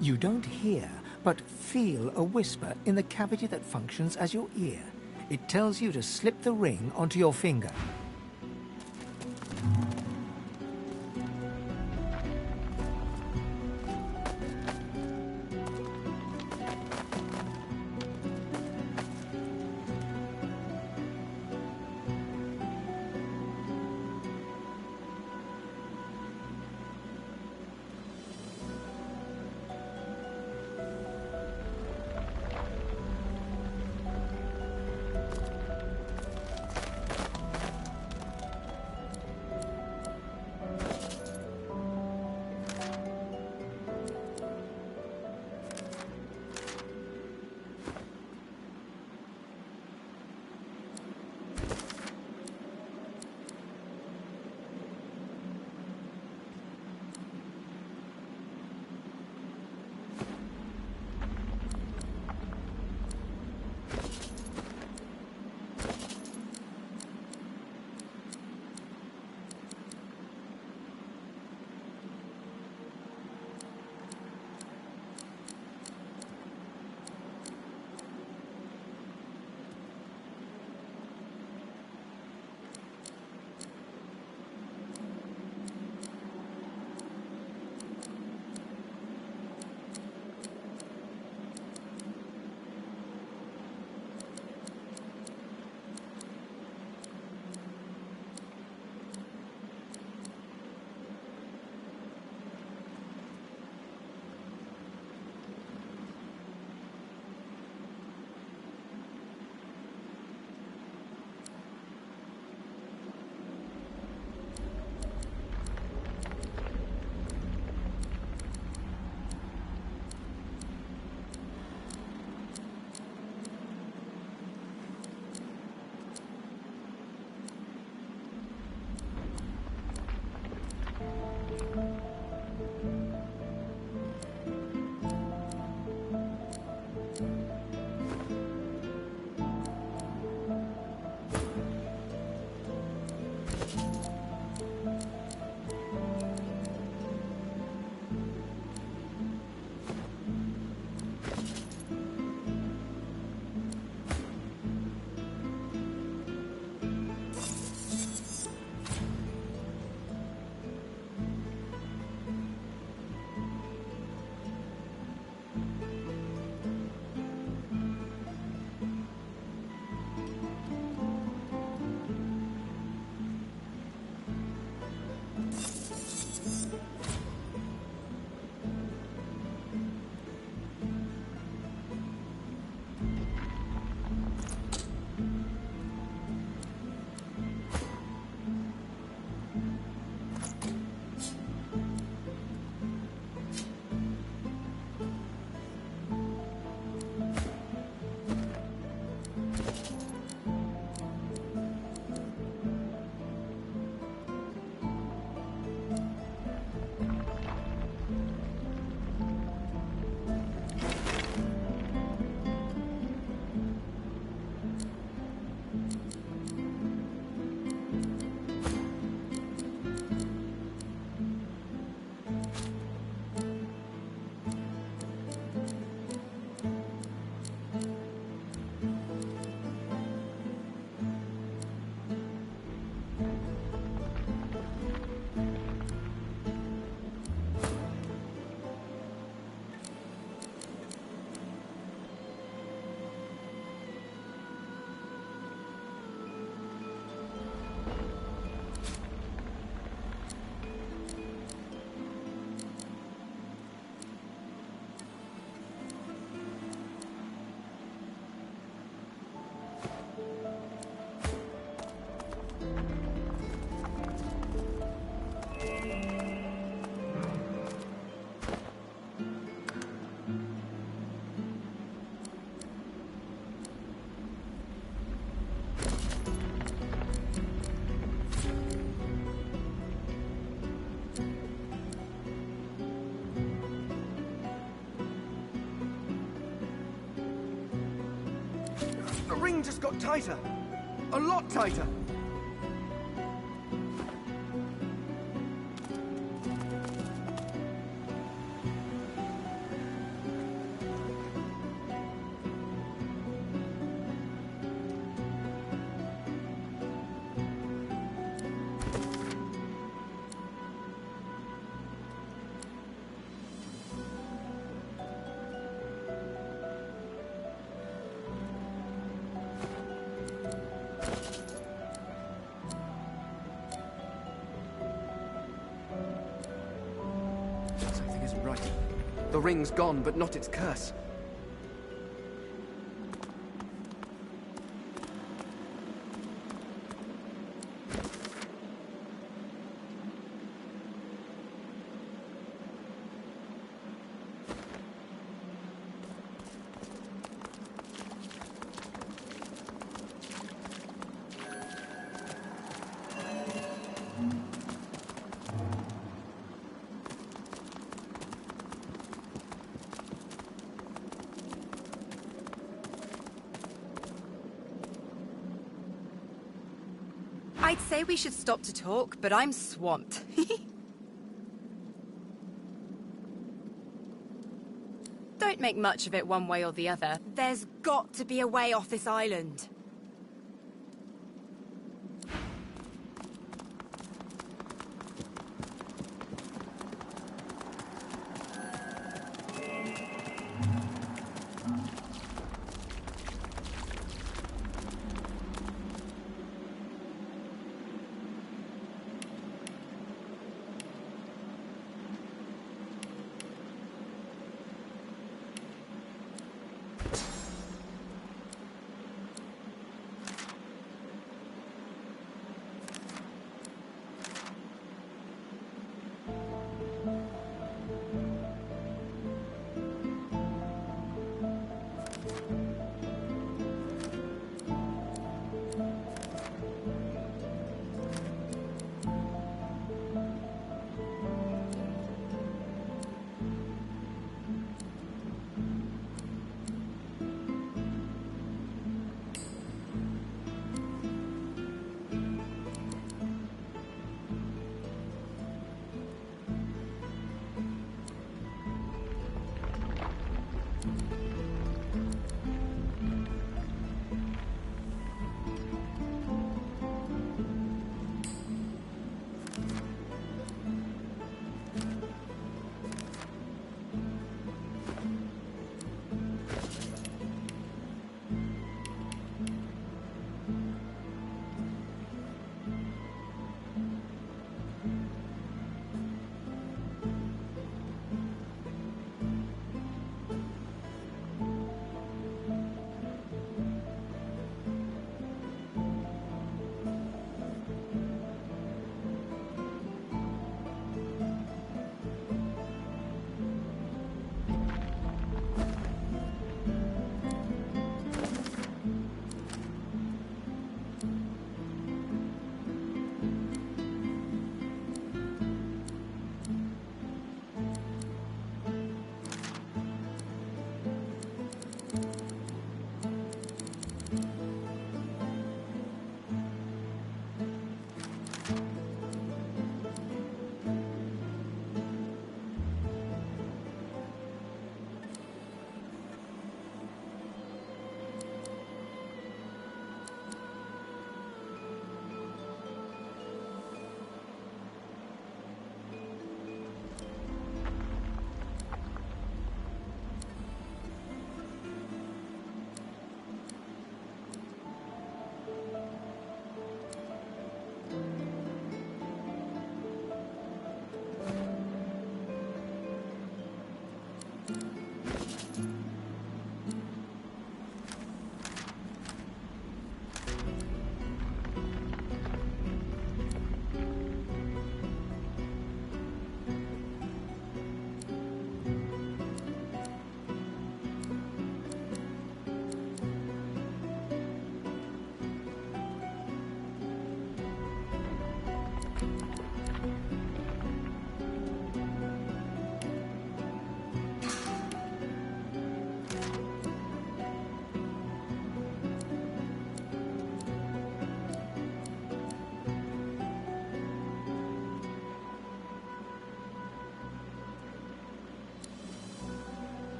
You don't hear, but feel a whisper in the cavity that functions as your ear. It tells you to slip the ring onto your finger. ring just got tighter. A lot tighter. The ring's gone, but not its curse. I'd say we should stop to talk, but I'm swamped. Don't make much of it one way or the other. There's got to be a way off this island.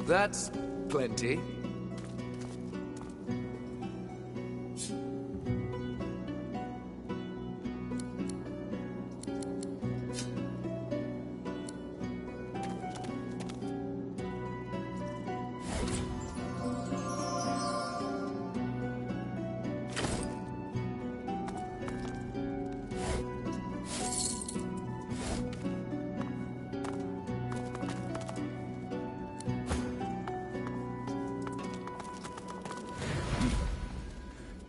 That's plenty.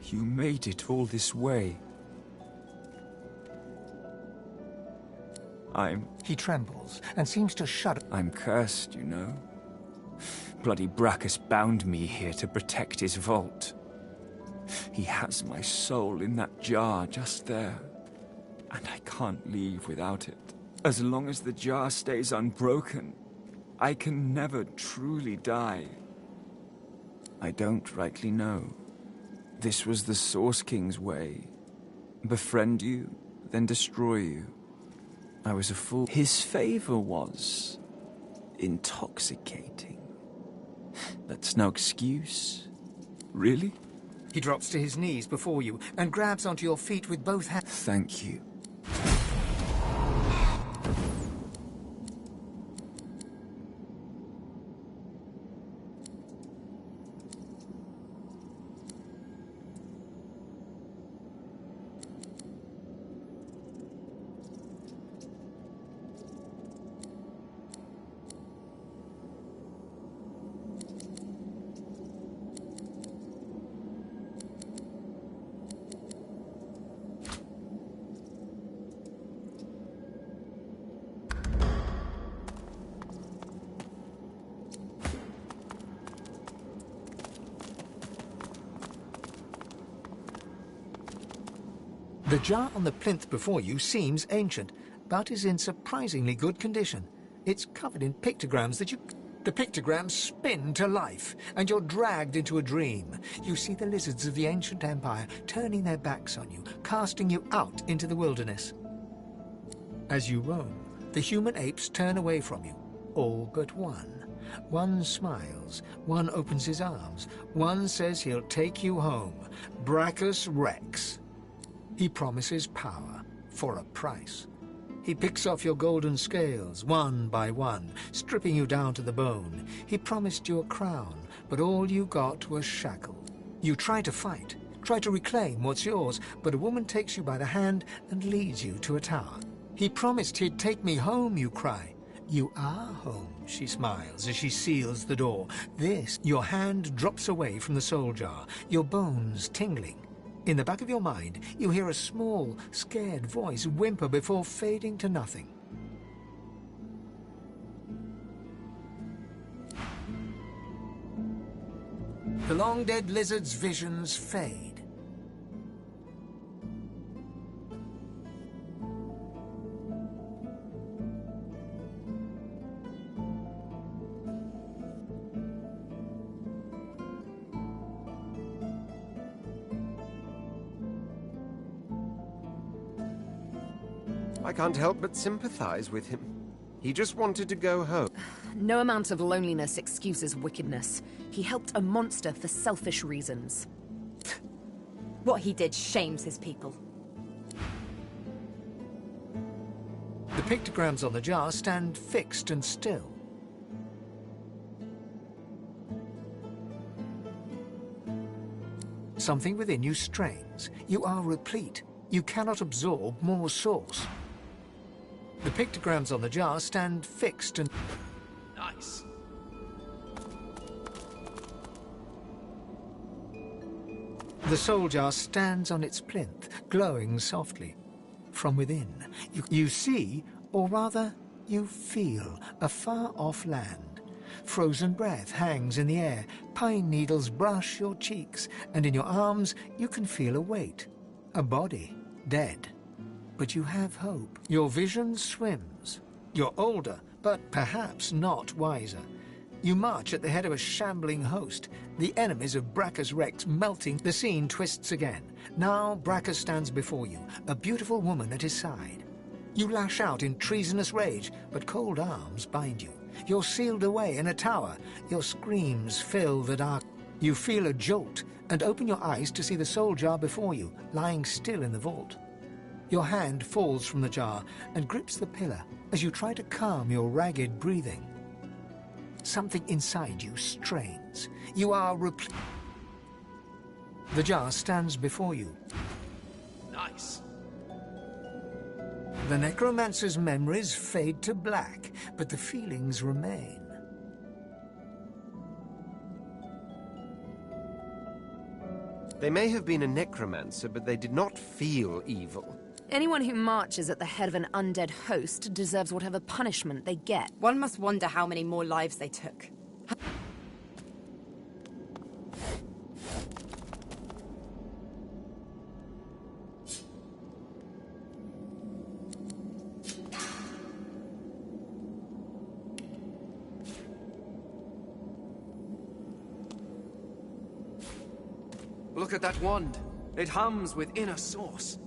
You made it all this way. He trembles and seems to shudder. I'm cursed, you know. Bloody Bracchus bound me here to protect his vault. He has my soul in that jar just there. And I can't leave without it. As long as the jar stays unbroken, I can never truly die. I don't rightly know. This was the Source King's way. Befriend you, then destroy you. I was a fool. His favor was intoxicating. That's no excuse. Really? He drops to his knees before you and grabs onto your feet with both hands. Thank you. The jar on the plinth before you seems ancient, but is in surprisingly good condition. It's covered in pictograms that The pictograms spin to life, and you're dragged into a dream. You see the lizards of the ancient empire turning their backs on you, casting you out into the wilderness. As you roam, the human apes turn away from you, all but one. One smiles, one opens his arms, one says he'll take you home. Bracchus Rex. He promises power for a price. He picks off your golden scales, one by one, stripping you down to the bone. He promised you a crown, but all you got was shackled. You try to fight, try to reclaim what's yours, but a woman takes you by the hand and leads you to a tower. He promised he'd take me home, you cry. You are home, she smiles as she seals the door. Your hand drops away from the soul jar, your bones tingling. In the back of your mind, you hear a small, scared voice whimper before fading to nothing. The long-dead lizard's visions fade. I can't help but sympathize with him. He just wanted to go home. No amount of loneliness excuses wickedness. He helped a monster for selfish reasons. What he did shames his people. The pictograms on the jar stand fixed and still. Something within you strains. You are replete. You cannot absorb more source. The pictograms on the jar stand fixed and... Nice. The soul jar stands on its plinth, glowing softly. From within, you see, or rather, you feel, a far-off land. Frozen breath hangs in the air, pine needles brush your cheeks, and in your arms you can feel a weight. A body, dead. But you have hope. Your vision swims. You're older, but perhaps not wiser. You march at the head of a shambling host, the enemies of Bracchus Rex melting. The scene twists again. Now Bracchus stands before you, a beautiful woman at his side. You lash out in treasonous rage, but cold arms bind you. You're sealed away in a tower. Your screams fill the dark. You feel a jolt and open your eyes to see the soul jar before you, lying still in the vault. Your hand falls from the jar and grips the pillar as you try to calm your ragged breathing. Something inside you strains. You are The jar stands before you. Nice. The necromancer's memories fade to black, but the feelings remain. They may have been a necromancer, but they did not feel evil. Anyone who marches at the head of an undead host deserves whatever punishment they get. One must wonder how many more lives they took. Look at that wand. It hums with inner source.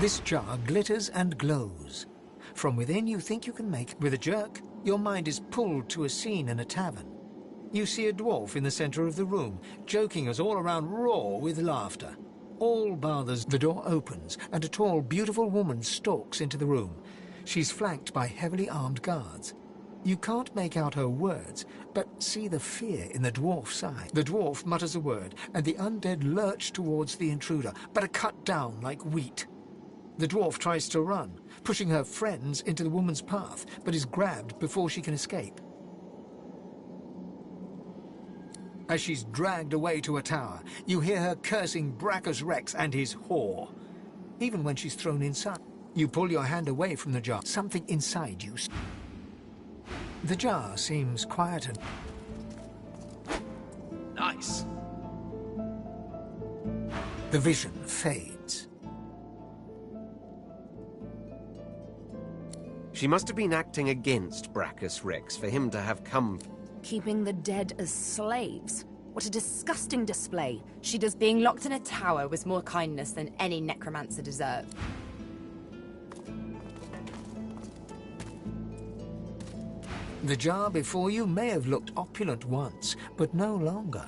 This jar glitters and glows. From within, you think you can make... With a jerk, your mind is pulled to a scene in a tavern. You see a dwarf in the center of the room, joking us all around roar with laughter. All bar the door opens, and a tall, beautiful woman stalks into the room. She's flanked by heavily armed guards. You can't make out her words, but see the fear in the dwarf's eye. The dwarf mutters a word, and the undead lurch towards the intruder, but are cut down like wheat. The dwarf tries to run, pushing her friends into the woman's path, but is grabbed before she can escape. As she's dragged away to a tower, you hear her cursing Brachus Rex and his whore. Even when she's thrown inside, you pull your hand away from the jar. Something inside you. The jar seems quiet and... Nice. The vision fades. She must have been acting against Brachus Rex for him to have come... Keeping the dead as slaves. What a disgusting display. She does being locked in a tower was more kindness than any necromancer deserved. The jar before you may have looked opulent once, but no longer.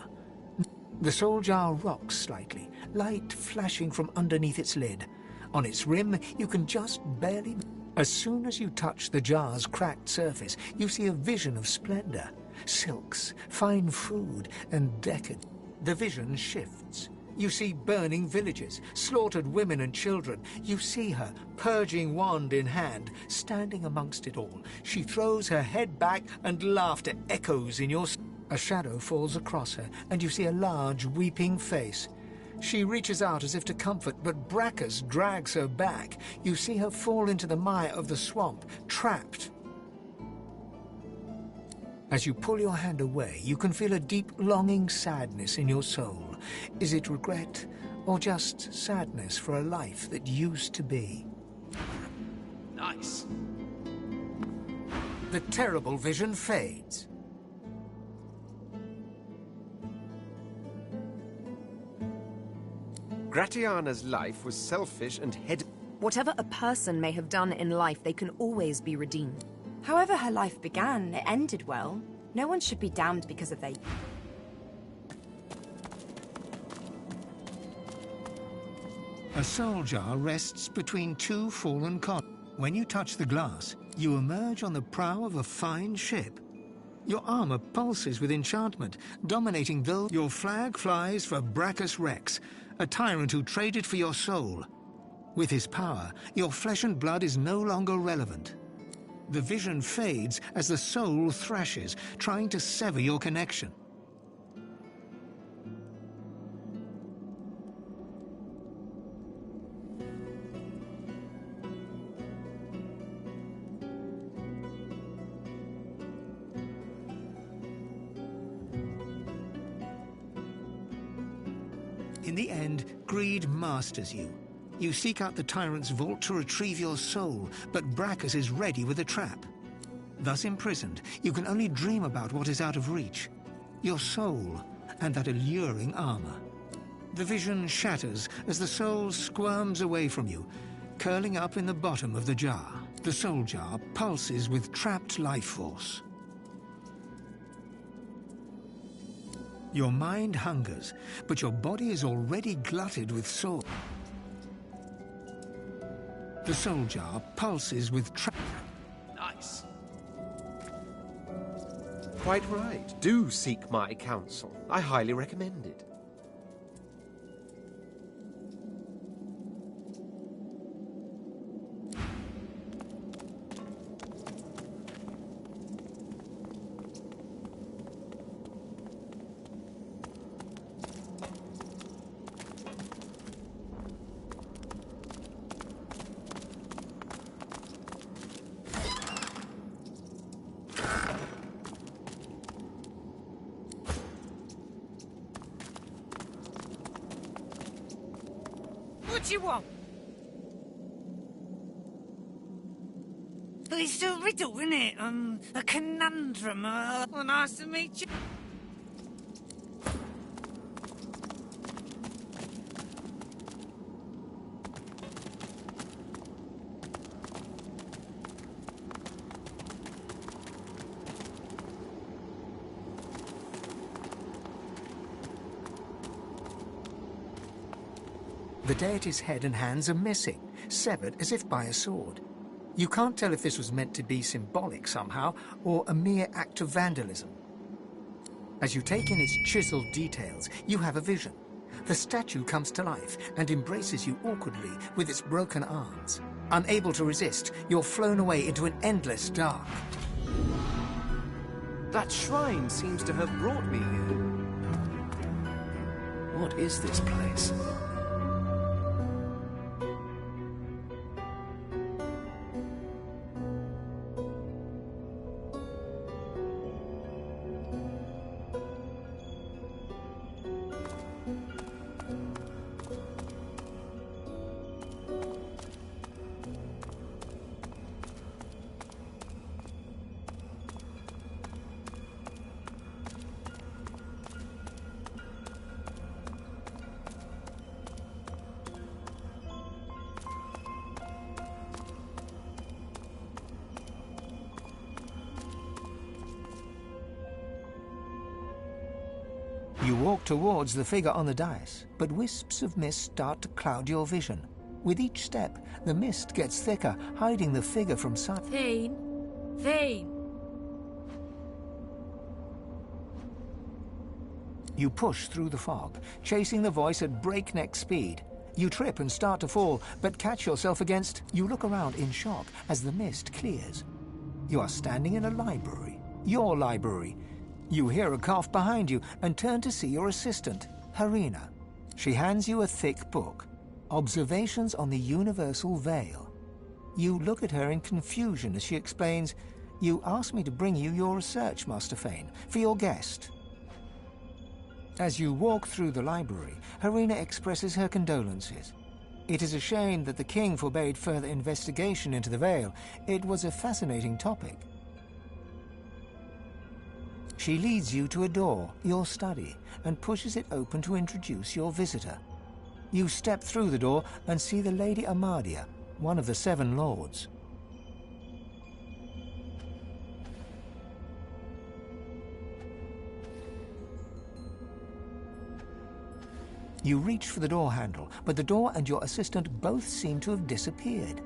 The soul jar rocks slightly, light flashing from underneath its lid. On its rim, you can just barely... As soon as you touch the jar's cracked surface, you see a vision of splendor. Silks, fine food, and decadence. The vision shifts. You see burning villages, slaughtered women and children. You see her, purging wand in hand, standing amongst it all. She throws her head back and laughter echoes in your... A shadow falls across her, and you see a large, weeping face. She reaches out as if to comfort, but Brachus drags her back. You see her fall into the mire of the swamp, trapped. As you pull your hand away, you can feel a deep, longing sadness in your soul. Is it regret, or just sadness for a life that used to be? Nice. The terrible vision fades. Gratiana's life was selfish and head... Whatever a person may have done in life, they can always be redeemed. However her life began, it ended well. No one should be damned because of their... A soul jar rests between two fallen columns. When you touch the glass, you emerge on the prow of a fine ship. Your armor pulses with enchantment, dominating though your flag flies for Brachus Rex, a tyrant who traded for your soul. With his power, your flesh and blood is no longer relevant. The vision fades as the soul thrashes, trying to sever your connection. In the end, greed masters you. You seek out the tyrant's vault to retrieve your soul, but Brachus is ready with a trap. Thus imprisoned, you can only dream about what is out of reach. Your soul and that alluring armor. The vision shatters as the soul squirms away from you, curling up in the bottom of the jar. The soul jar pulses with trapped life force. Your mind hungers, but your body is already glutted with soul. The soul jar pulses with Nice. Quite right. Do seek my counsel. I highly recommend it. What do you want? It's a riddle, isn't it? A conundrum. Well, nice to meet you. The deity's head and hands are missing, severed as if by a sword. You can't tell if this was meant to be symbolic somehow, or a mere act of vandalism. As you take in its chiseled details, you have a vision. The statue comes to life and embraces you awkwardly with its broken arms. Unable to resist, you're flown away into an endless dark. That shrine seems to have brought me here. What is this place? You walk towards the figure on the dais, but wisps of mist start to cloud your vision. With each step, the mist gets thicker, hiding the figure from sight. Thane? Thane! You push through the fog, chasing the voice at breakneck speed. You trip and start to fall, but catch yourself against... You look around in shock as the mist clears. You are standing in a library. Your library. You hear a cough behind you and turn to see your assistant, Harina. She hands you a thick book. Observations on the Universal Veil. You look at her in confusion as she explains, "You asked me to bring you your research, Master Fane, for your guest." As you walk through the library, Harina expresses her condolences. It is a shame that the king forbade further investigation into the Veil. It was a fascinating topic. She leads you to a door, your study, and pushes it open to introduce your visitor. You step through the door and see the Lady Amadia, one of the 7 lords. You reach for the door handle, but the door and your assistant both seem to have disappeared.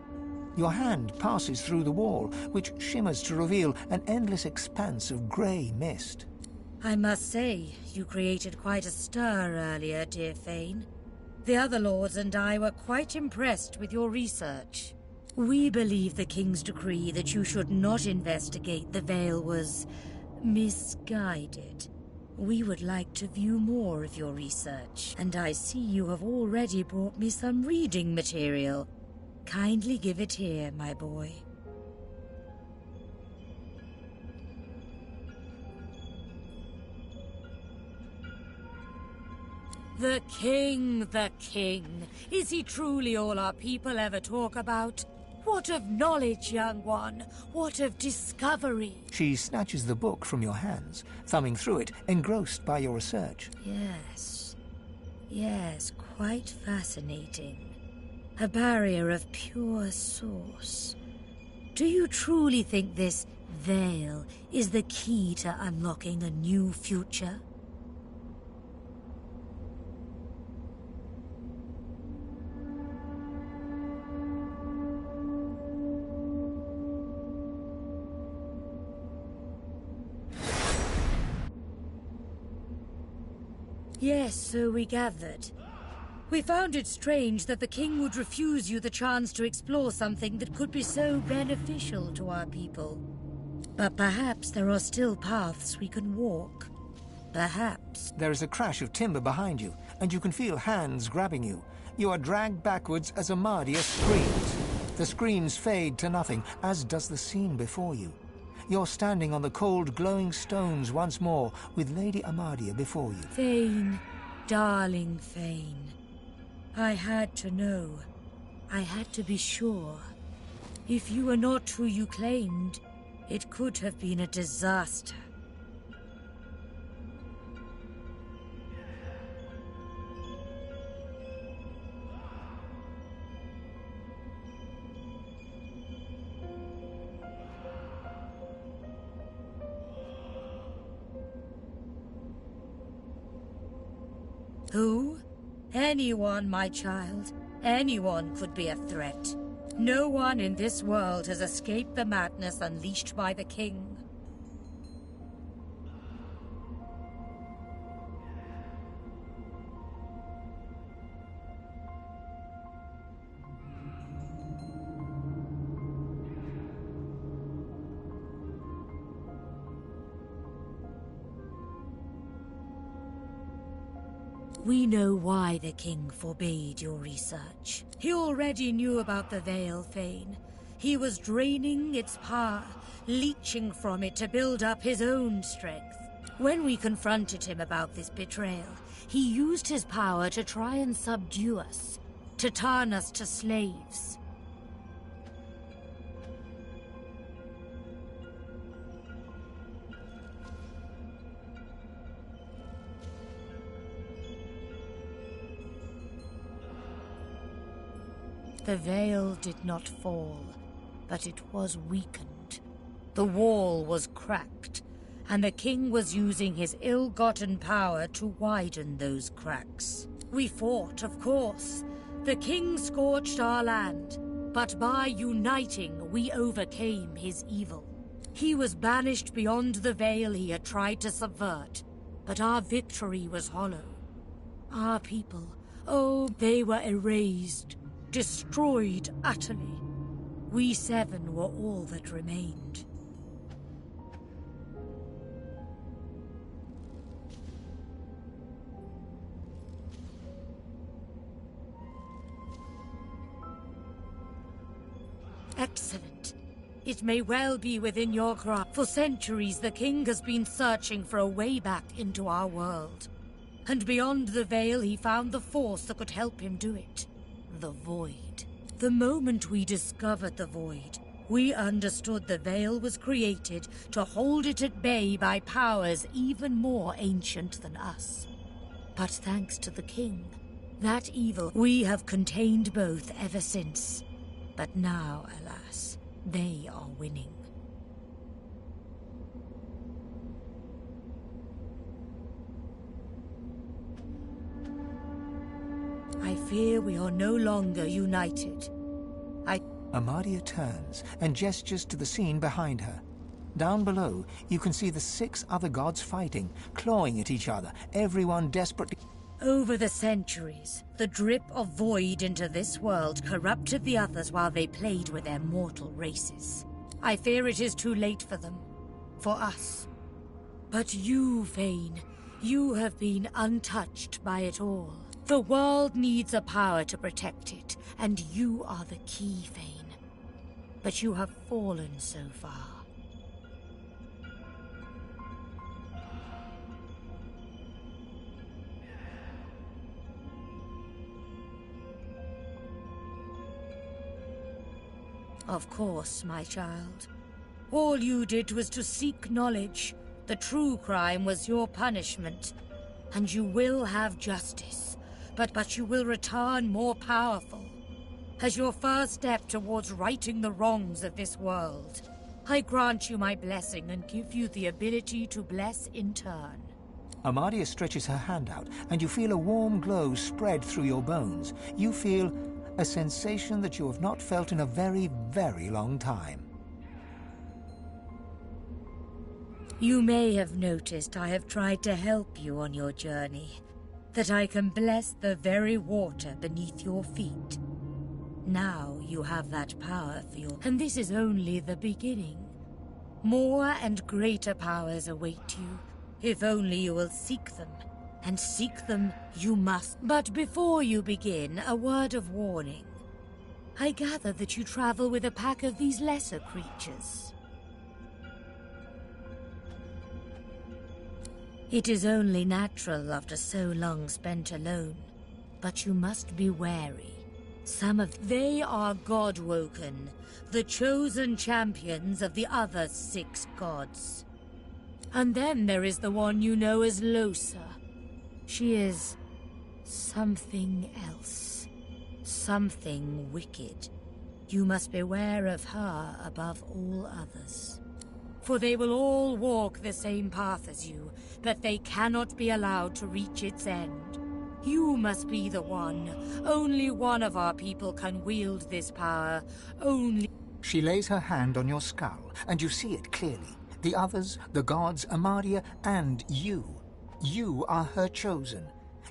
Your hand passes through the wall, which shimmers to reveal an endless expanse of grey mist. I must say, you created quite a stir earlier, dear Fane. The other lords and I were quite impressed with your research. We believe the King's decree that you should not investigate the Veil was misguided. We would like to view more of your research, and I see you have already brought me some reading material. Kindly give it here, my boy. The King, the King. Is he truly all our people ever talk about? What of knowledge, young one? What of discovery? She snatches the book from your hands, thumbing through it, engrossed by your research. Yes, quite fascinating. A barrier of pure source. Do you truly think this veil is the key to unlocking a new future? Yes, so we gathered. We found it strange that the king would refuse you the chance to explore something that could be so beneficial to our people. But perhaps there are still paths we can walk. Perhaps. There is a crash of timber behind you, and you can feel hands grabbing you. You are dragged backwards as Amadia screams. The screams fade to nothing, as does the scene before you. You're standing on the cold, glowing stones once more, with Lady Amadia before you. Fane, darling Fane. I had to know. I had to be sure. If you were not who you claimed, it could have been a disaster. Who? Anyone, my child. Anyone could be a threat. No one in this world has escaped the madness unleashed by the king. We know why the king forbade your research. He already knew about the Veil, Fane. He was draining its power, leeching from it to build up his own strength. When we confronted him about this betrayal, he used his power to try and subdue us, to turn us to slaves. The veil did not fall, but it was weakened. The wall was cracked, and the king was using his ill-gotten power to widen those cracks. We fought, of course. The king scorched our land, but by uniting, we overcame his evil. He was banished beyond the veil he had tried to subvert, but our victory was hollow. Our people, oh, they were erased. Destroyed utterly. We 7 were all that remained. Excellent. It may well be within your grasp. For centuries, the king has been searching for a way back into our world. And beyond the veil, he found the force that could help him do it. The Void. The moment we discovered the Void, we understood the Veil was created to hold it at bay by powers even more ancient than us. But thanks to the King, that evil, we have contained both ever since. But now, alas, they are winning. I fear we are no longer united. Amadia turns and gestures to the scene behind her. Down below, you can see the 6 other gods fighting, clawing at each other, everyone desperately... Over the centuries, the drip of void into this world corrupted the others while they played with their mortal races. I fear it is too late for them. For us. But you, Fane, you have been untouched by it all. The world needs a power to protect it, and you are the key, Fane. But you have fallen so far. Of course, my child. All you did was to seek knowledge. The true crime was your punishment. And you will have justice. But you will return more powerful. As your first step towards righting the wrongs of this world, I grant you my blessing and give you the ability to bless in turn. Amadia stretches her hand out, and you feel a warm glow spread through your bones. You feel a sensation that you have not felt in a very, very long time. You may have noticed I have tried to help you on your journey. That I can bless the very water beneath your feet. Now you have that power for your... And this is only the beginning. More and greater powers await you, if only you will seek them. And seek them you must. But before you begin, a word of warning. I gather that you travel with a pack of these lesser creatures. It is only natural after so long spent alone, but you must be wary. They are God-woken, the chosen champions of the other 6 gods. And then there is the one you know as Losa. She is something else, something wicked. You must beware of her above all others. For they will all walk the same path as you, but they cannot be allowed to reach its end. You must be the one. Only one of our people can wield this power. Only... She lays her hand on your skull, and you see it clearly. The others, the gods, Amadia, and you. You are her chosen.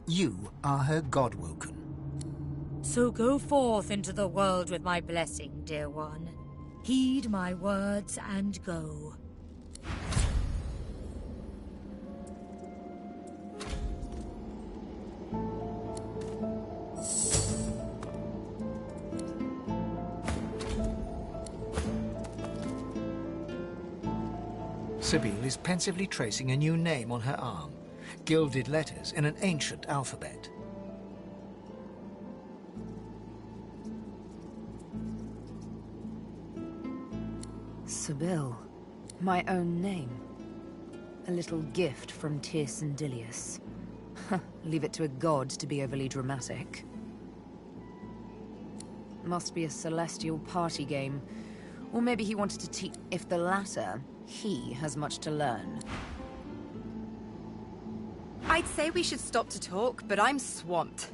You are her godwoken. So go forth into the world with my blessing, dear one. Heed my words and go. Sabine is pensively tracing a new name on her arm. Gilded letters in an ancient alphabet. Sibyl. My own name. A little gift from Tyrsendilius. Leave it to a god to be overly dramatic. Must be a celestial party game. Or maybe he wanted to teach... If the latter, he has much to learn. I'd say we should stop to talk, but I'm swamped.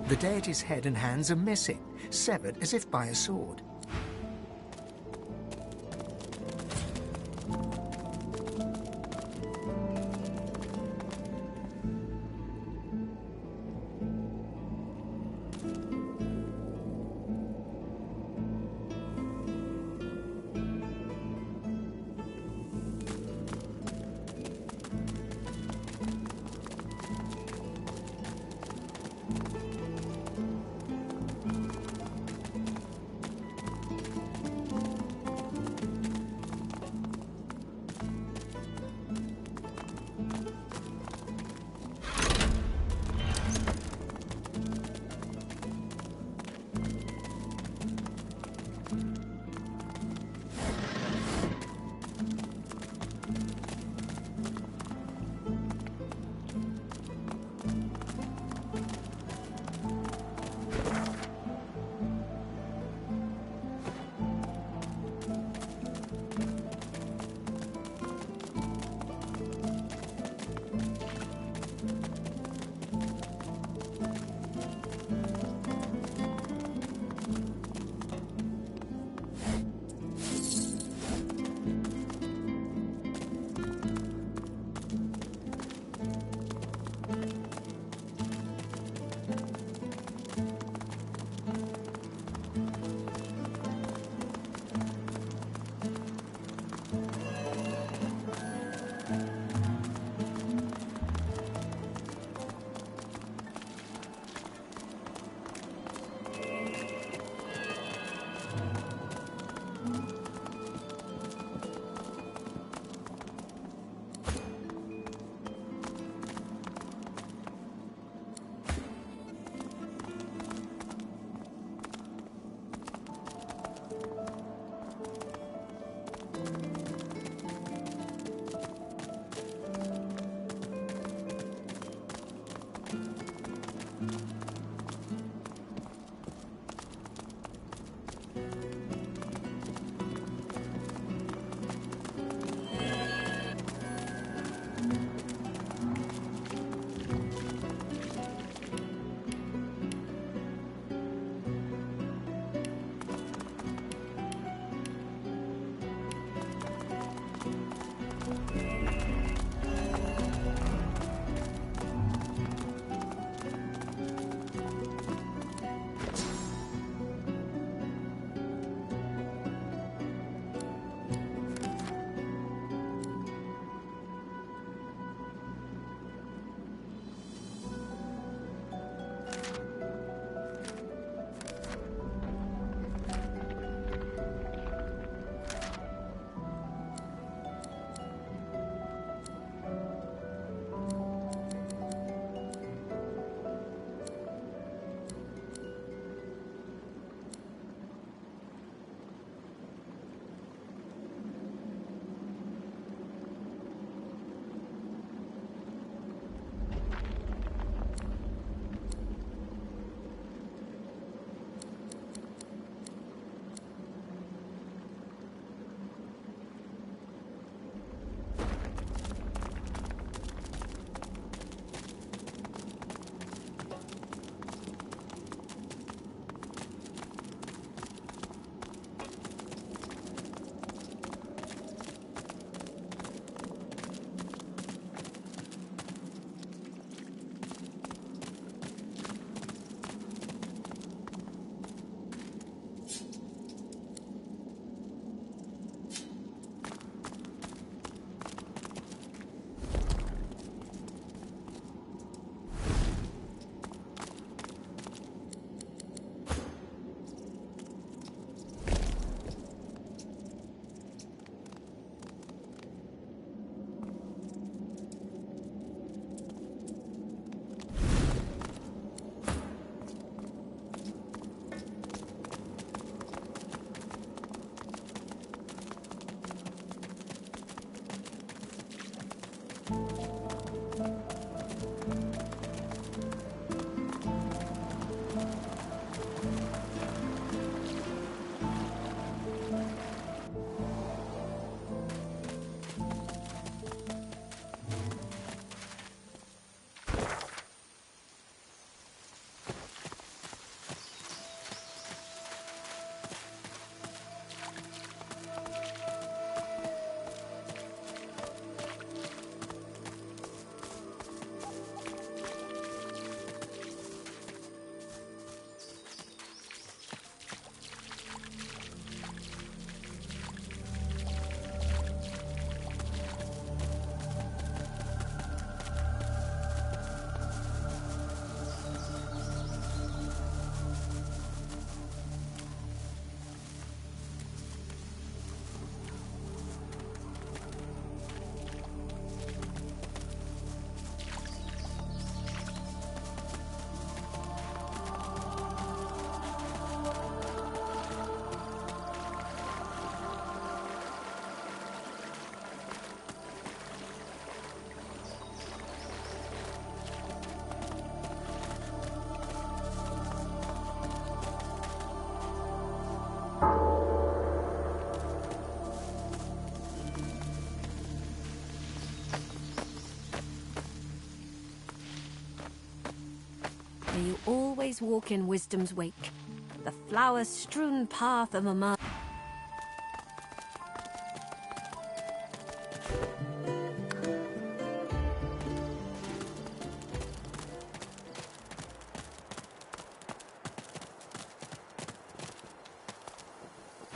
The deity's head and hands are missing, severed as if by a sword. always walk in wisdom's wake. The flower-strewn path of Amadia.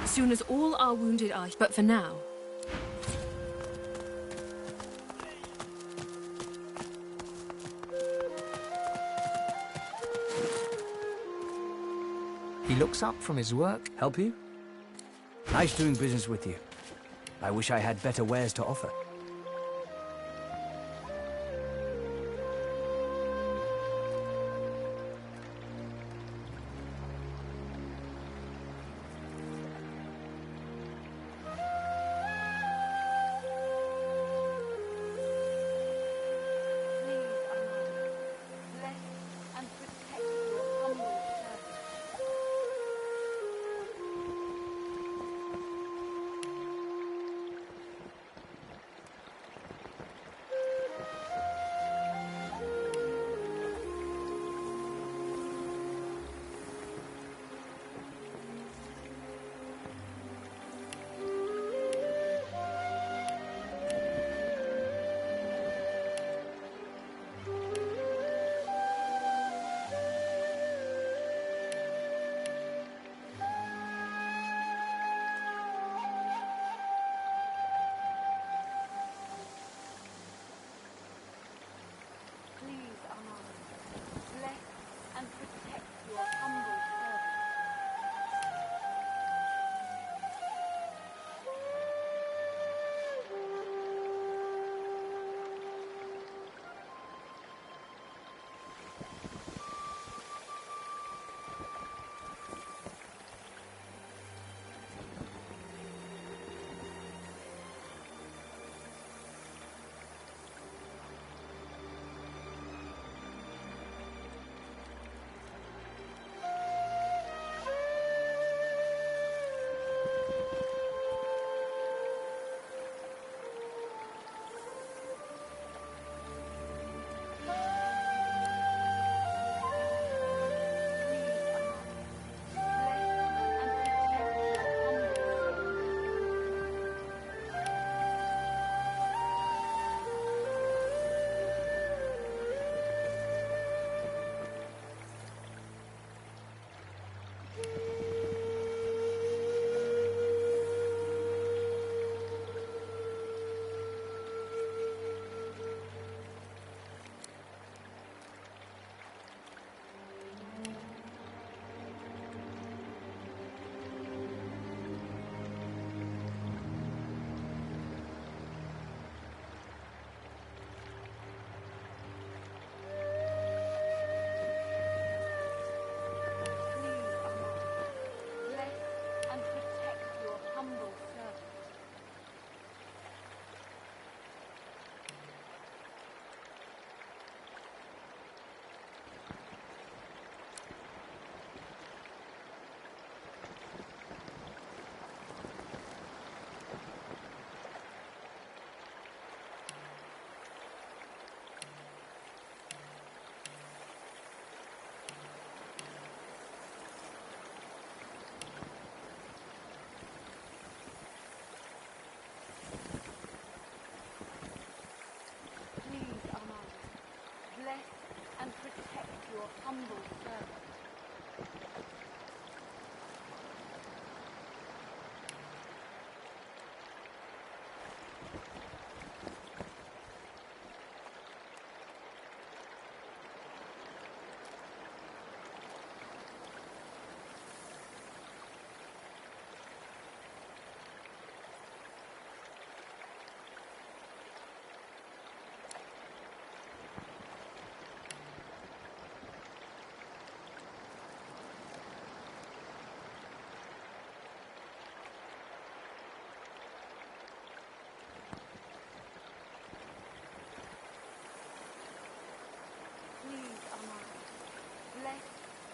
Soon as all our wounded are... But for now... He looks up from his work. Help you? Nice doing business with you. I wish I had better wares to offer.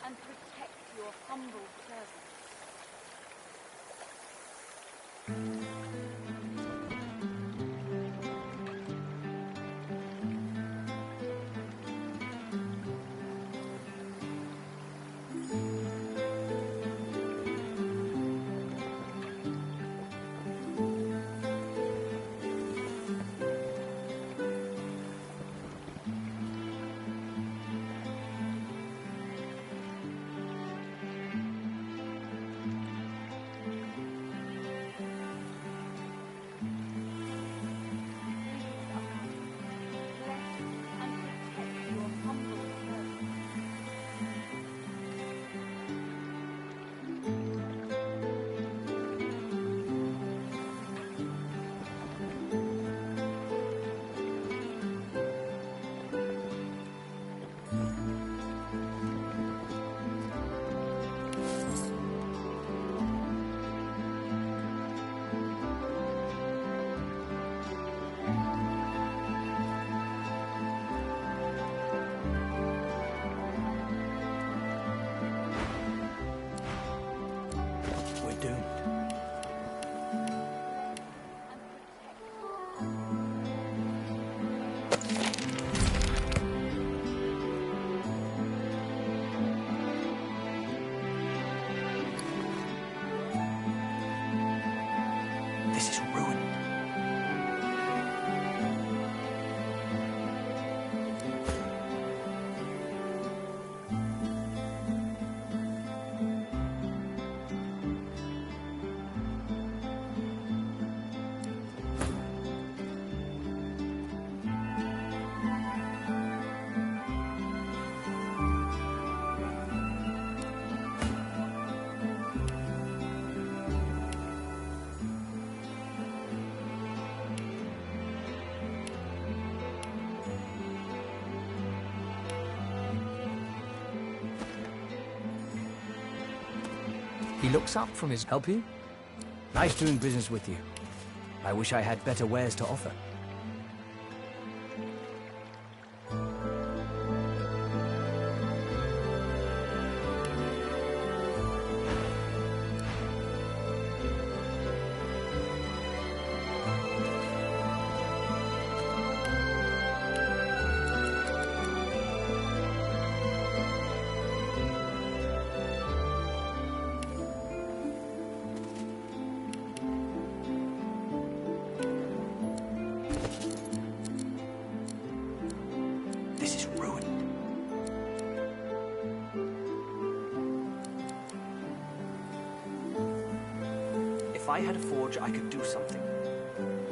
And protect your humble servant. He looks up from his... Help you? Nice doing business with you. I wish I had better wares to offer. This is ruined. If I had a forge, I could do something.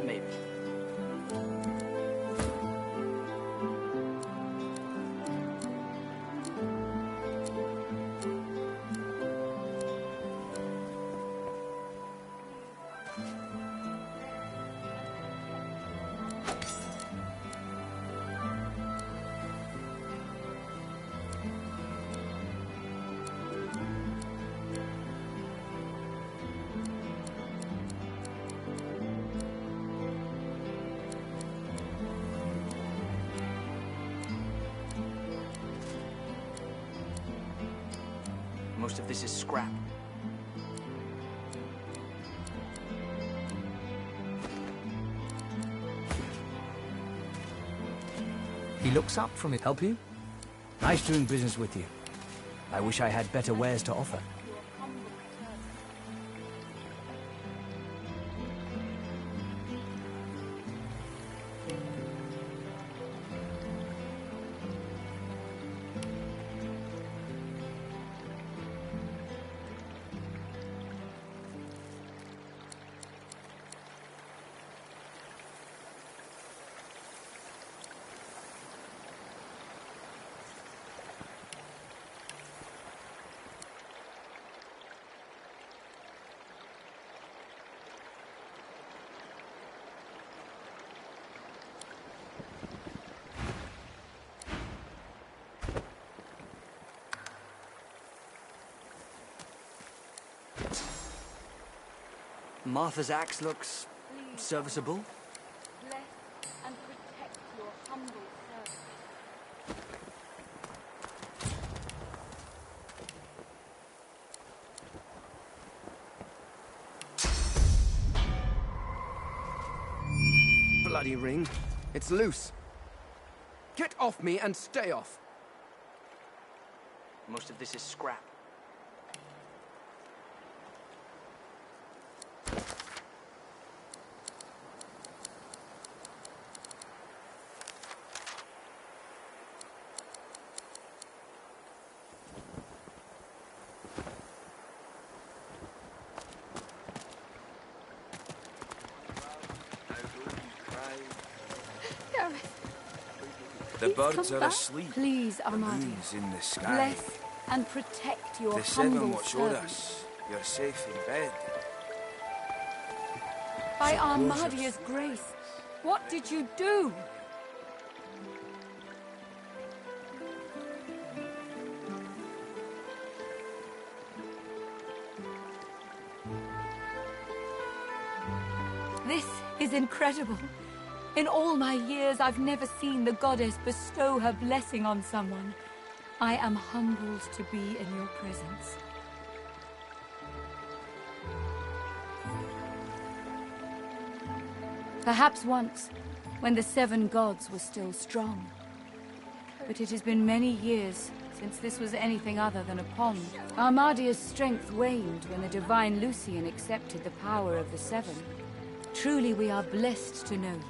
Maybe. Most of this is scrap. He looks up from it. Help you? Nice doing business with you. I wish I had better wares to offer. Martha's axe looks serviceable. Bless and protect your humble servant. Bloody ring. It's loose. Get off me and stay off. Most of this is scrap. The birds are asleep. Please, The Amadia. moon's in the sky. Bless and protect your The seven humble watch o'er servant. us. You're safe in bed. By So close Amadia's grace, what did you do? This is incredible. In all my years, I've never seen the goddess bestow her blessing on someone. I am humbled to be in your presence. Perhaps once, when the seven gods were still strong. But it has been many years since this was anything other than a pond. Amadia's strength waned when the divine Lucian accepted the power of the seven. Truly, we are blessed to know you.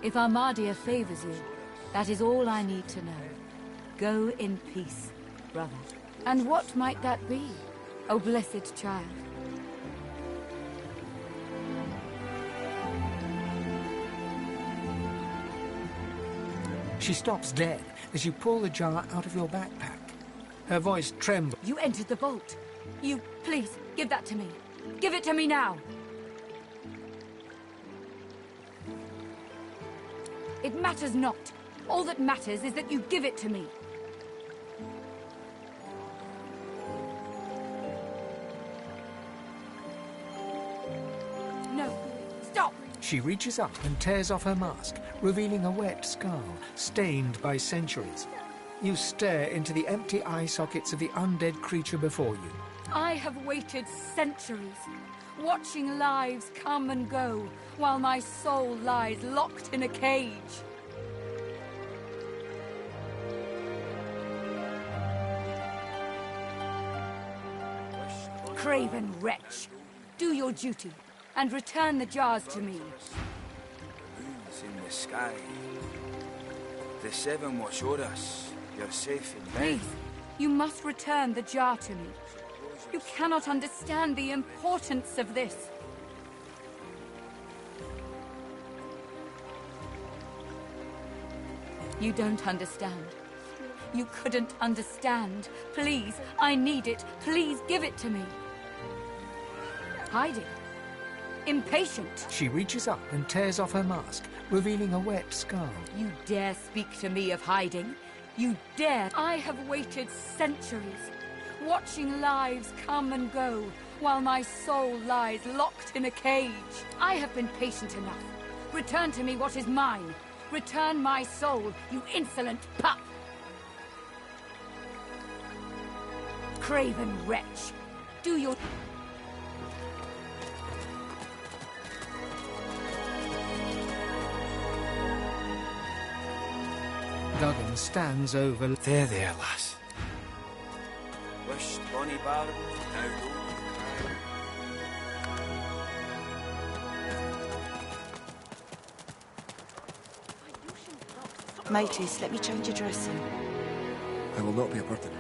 If Amadia favors you, that is all I need to know. Go in peace, brother. And what might that be, O blessed child? She stops dead as you pull the jar out of your backpack. Her voice trembles. You entered the vault. Please, give that to me. Give it to me now. It matters not. All that matters is that you give it to me. She reaches up and tears off her mask, revealing a wet skull, stained by centuries. You stare into the empty eye sockets of the undead creature before you. I have waited centuries, watching lives come and go, while my soul lies locked in a cage. Craven wretch, do your duty, and return the jars to me. Moon's in the sky. The seven watch o'er us. You're safe in bed. Please, you must return the jar to me. You cannot understand the importance of this. You don't understand. You couldn't understand. Please, I need it. Please give it to me. Hiding. Impatient. She reaches up and tears off her mask, revealing a wet skull. You dare speak to me of hiding? You dare? I have waited centuries, watching lives come and go, while my soul lies locked in a cage. I have been patient enough. Return to me what is mine. Return my soul, you insolent pup! Craven wretch, do your... Duggan stands over... There, lass. Wished Bonnie Bar, now go. Mateys, let me change your dressing. I will not be a burden.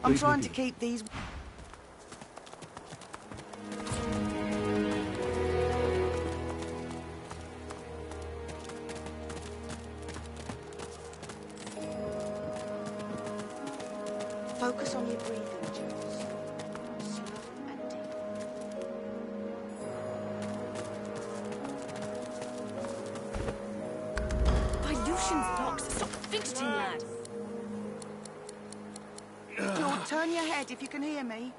I'm trying to keep these... Focus on your breathing, Jules. Slow and deep. Lucian's locks. Stop fidgeting, lad. George, turn your head if you can hear me.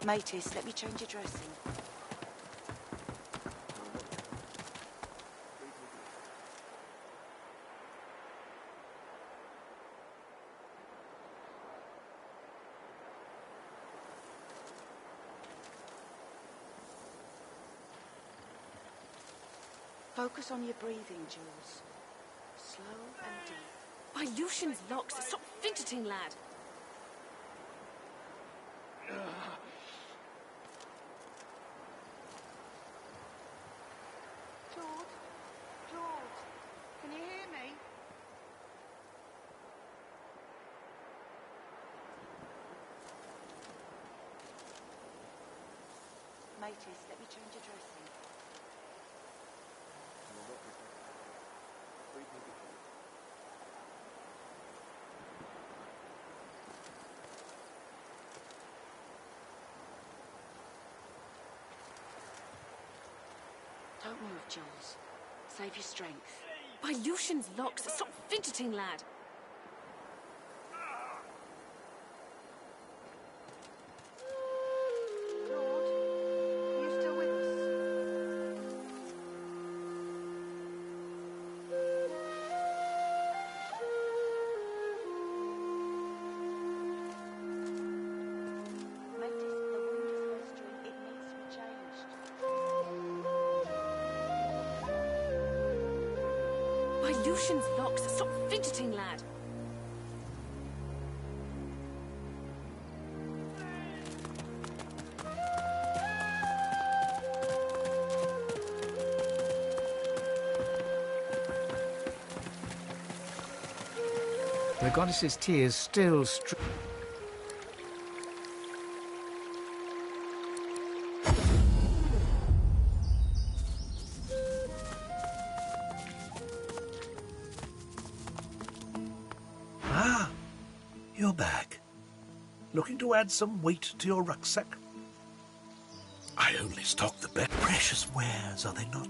Mateys, let me change your dressing. Focus on your breathing, Jules. Slow and deep. By Lucian's locks. Stop fidgeting, lad. George, can you hear me? Mateys, let me change your dressing. Don't move, Jules. Save your strength. By Lucian's locks. Stop fidgeting, lad. Claude, are you still with us? Mateys, the wound is festering. It needs to be changed. By Lucian's locks. Stop fidgeting, lad. The goddess's tears still Ah, you're back. Looking to add some weight to your rucksack? I only stock the best. Precious wares, are they not?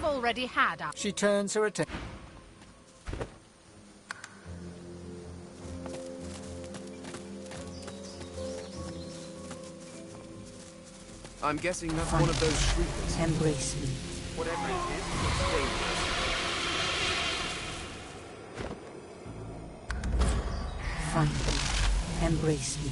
we've already had our... She turns her attention. I'm guessing that's one of those shriekers. Embrace me. Whatever it is, it's dangerous. Find me. Embrace me.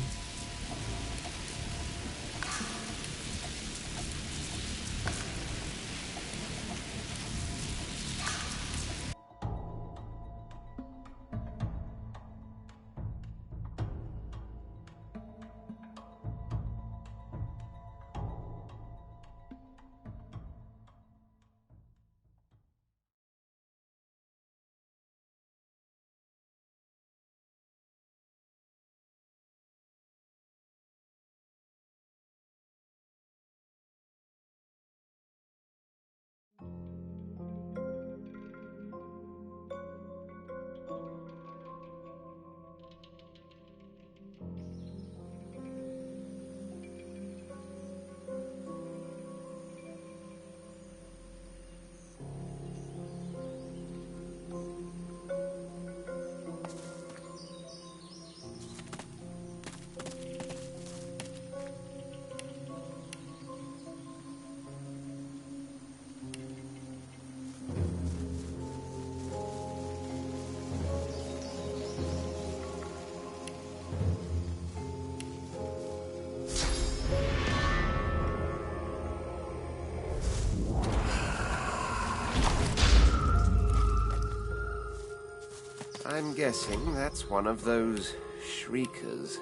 I'm guessing that's one of those shriekers.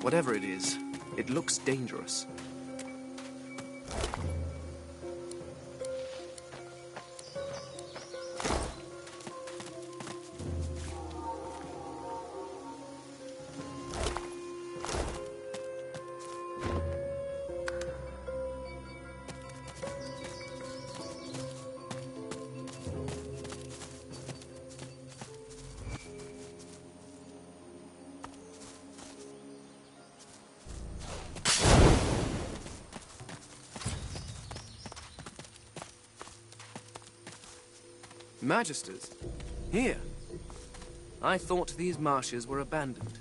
Whatever it is, it looks dangerous. Magisters? Here? I thought these marshes were abandoned.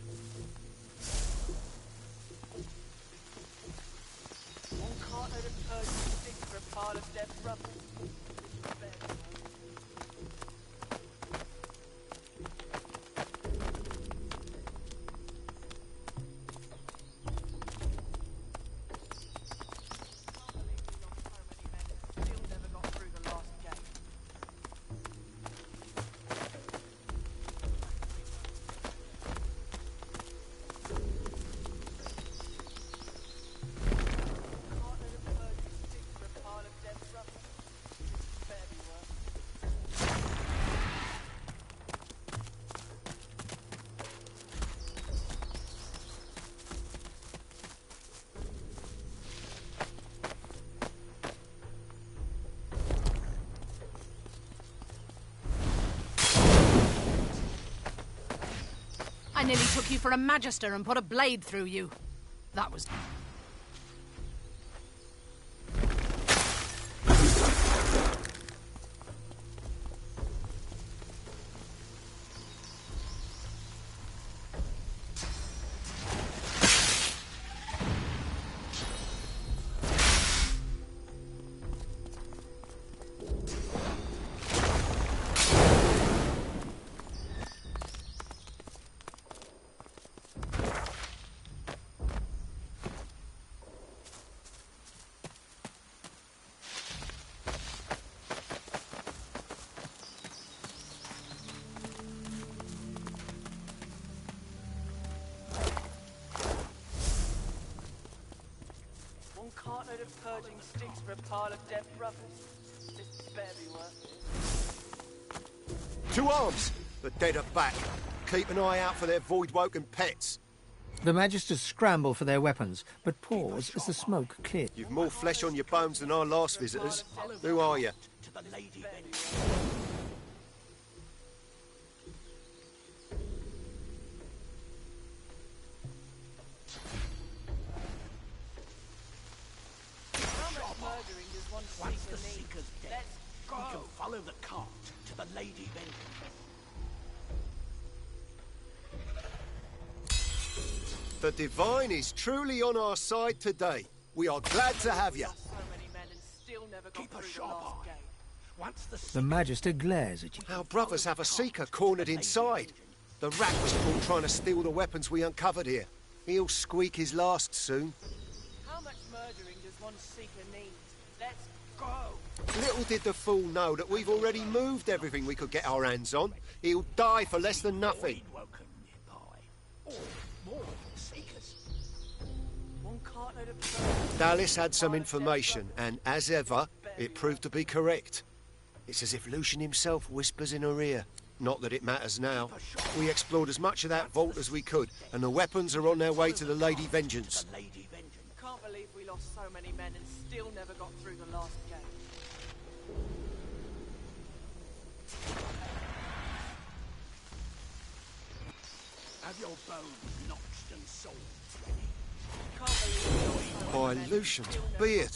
I nearly took you for a magister and put a blade through you. That was... cartload of purging sticks for a pile of dead brothers. This better be worth it. To arms! The dead are back. Keep an eye out for their void-woken pets. The Magisters scramble for their weapons, but pause as the smoke clears. You've more flesh on your bones than our last visitors. Who are you? Once the Seeker Seeker's needs. dead, Let's go. we can follow the cart to the Lady Vengeance. The Divine is truly on our side today. We are glad to have you. So many men and still never got Keep a through the sharp last eye. gate. Once the The Magister glares at you. Our brothers have a Seeker cornered inside. The rat was caught trying to steal the weapons we uncovered here. He'll squeak his last soon. How much murdering does one Seeker need? Let's go. Little did the fool know that we've already moved everything we could get our hands on. He'll die for less than nothing. Woken nearby. Or more Seekers. One cartload of Dallas had some information, and as ever, it proved to be correct. It's as if Lucian himself whispers in her ear. Not that it matters now. We explored as much of that vault as we could, and the weapons are on their way to the Lady Vengeance. Can't believe we lost so many men and still never got through the last gate. Have your bones notched and swords By Lucian's beard.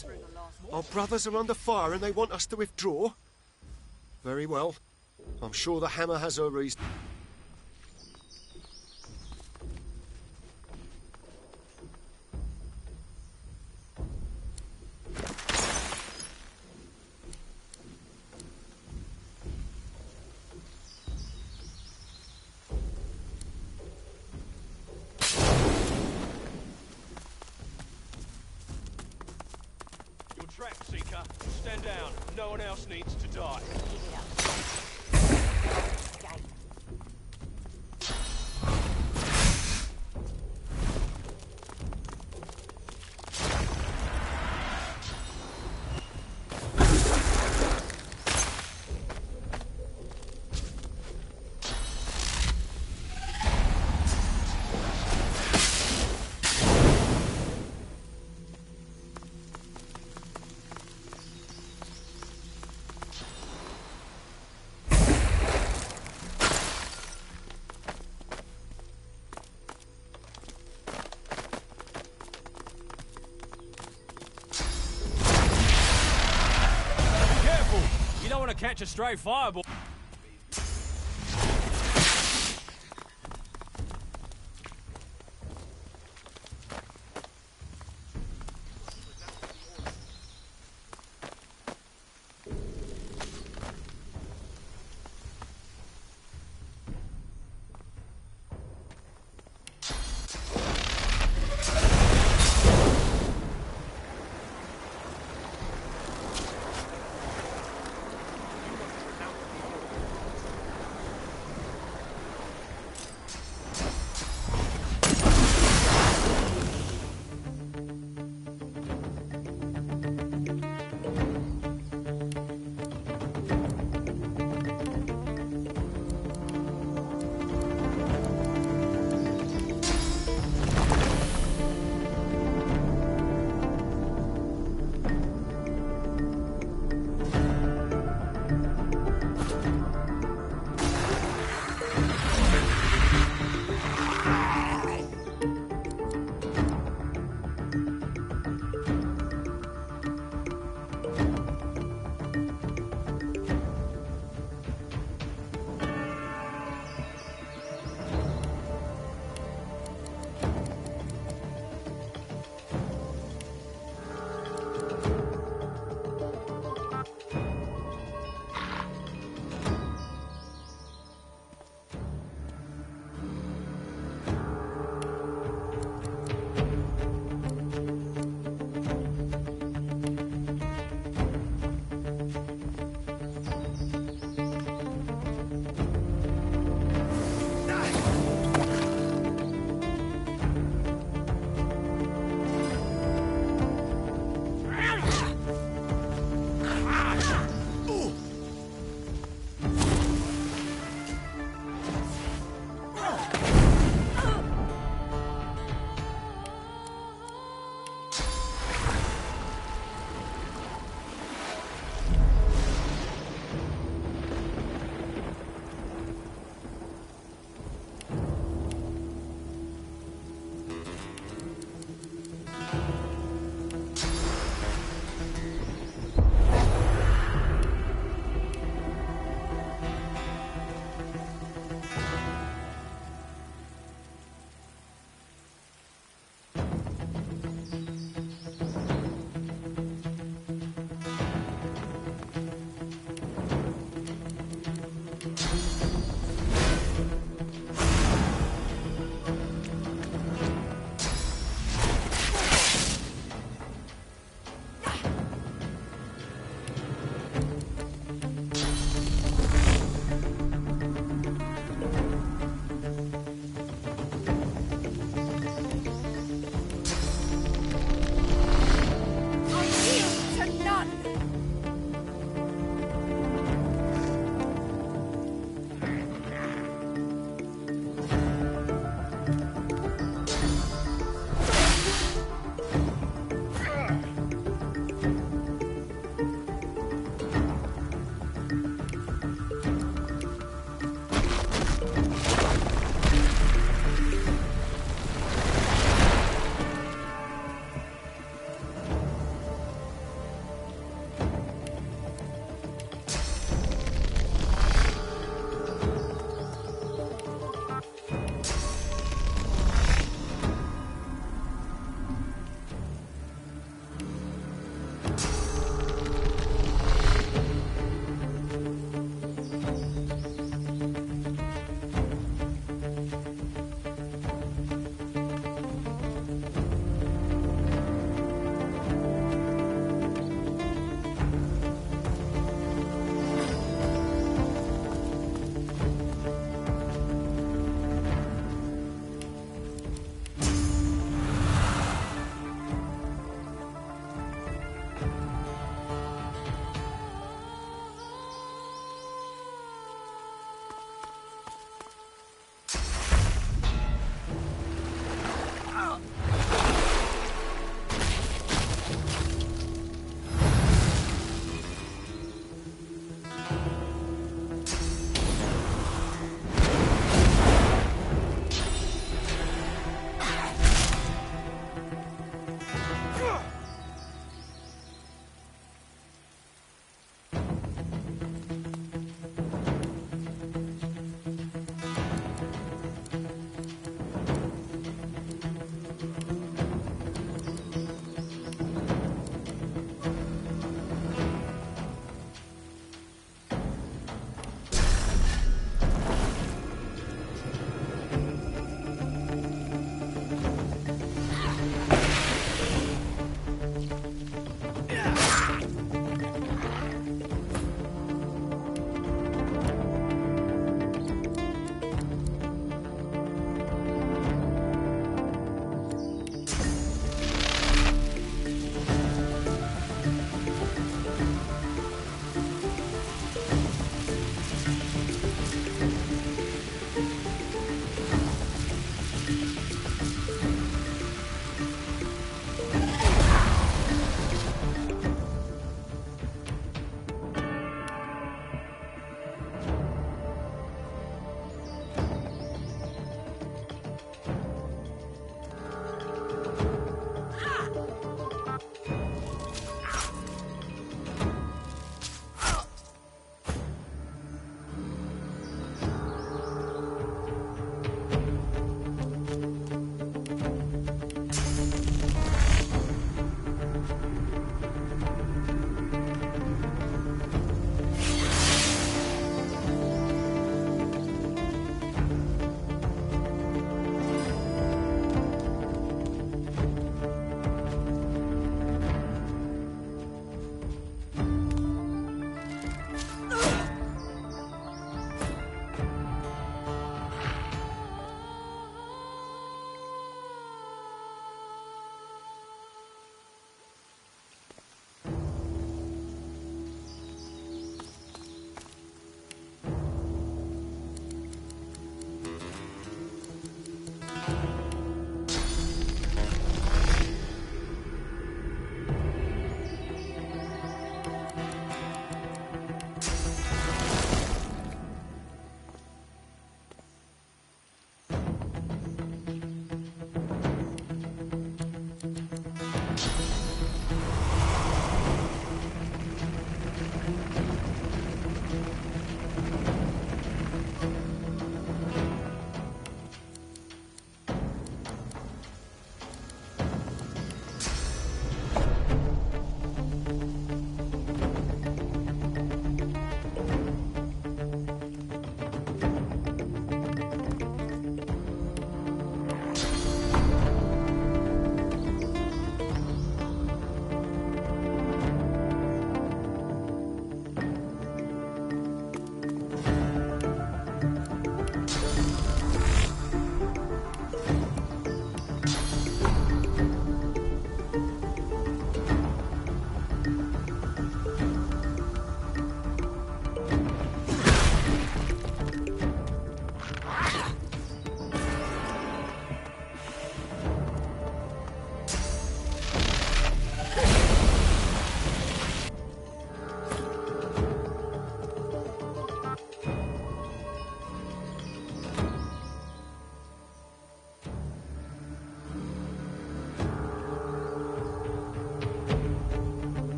Our brothers are under fire and they want us to withdraw? Very well. I'm sure the hammer has her reason. Your track, Seeker. Stand down. No one else needs to die. You don't want to catch a stray fireball.